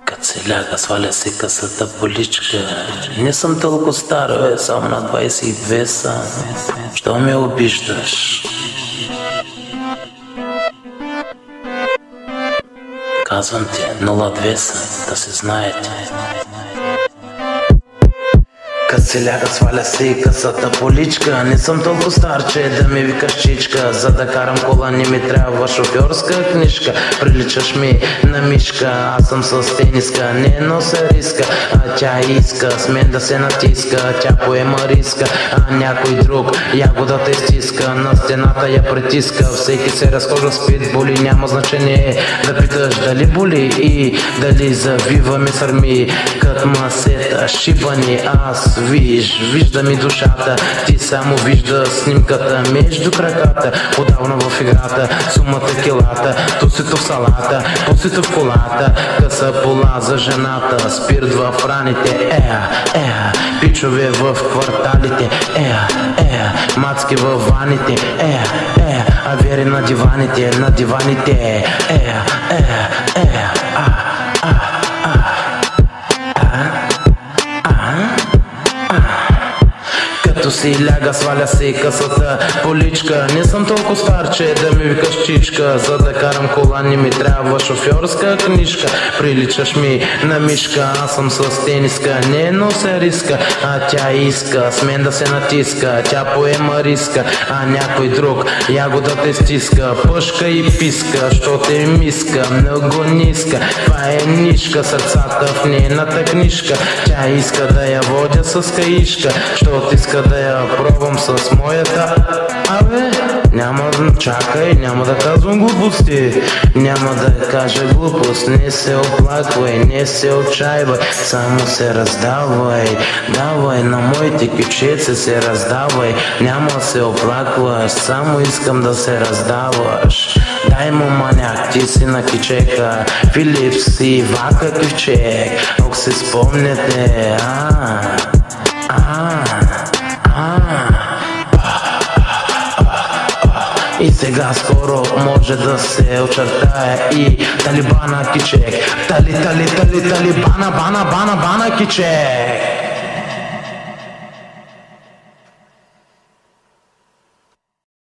Като се ляга, сваля си късата поличка. Не съм толкова стар, само на 22 съм. Що ме обиждаш? Казвам ти, 02 съм, да се знаете. Като се ляга, сваля си късата поличка. Не съм толкова стар, че да ми викаш чичка. За да карам кола не ми трябва шофьорска книжка. Приличаш ми на мишка, аз съм с тениска. Не нося риска, а тя иска с мен да се натиска. Тя поема риска, а някой друг ягодата изтиска. На стената я притиска, всеки се разхожда с питбули. Няма значение да питаш дали боли и дали завива ми сърми. Кът масета шибани, аз вижда ми душата. Ти само вижда снимката между краката. Отдавна в играта, сумата килата. Тусито в салата, пусито в колата. Къса пола за жената, спирт в раните. Пичове в кварталите. Мацки в ваните. Авери на диваните, на диваните. Като си ляга, сваля си късата поличка. Не съм толкова стар, че да ми викаш чичка. За да карам кола не ми трябва шофьорска книжка. Приличаш ми на мишка, аз съм с тениска. Не нося риска, а тя иска с мен да се натиска. Тя поема риска, а някой друг ягодата изтиска. Пъшка и писка, щото е миска, много ниска. Това е нишка, сърцата в нейната книжка. Тя иска да я водя с каишка, щото иска да я пробвам с моята. Абе, чакай, няма да казвам глупости. Няма да кажа глупост. Не се оплаквай, не се отчаивай, само се раздавай. Давай на моите кючеца се раздавай. Няма се оплакваш, само искам да се раздаваш. Дай му маняк, ти си на кичека. Филипс и Вака кючек. Ако се спомняте, И сега скоро може да се очертае и Талибана кичек. Талибана, бана кичек.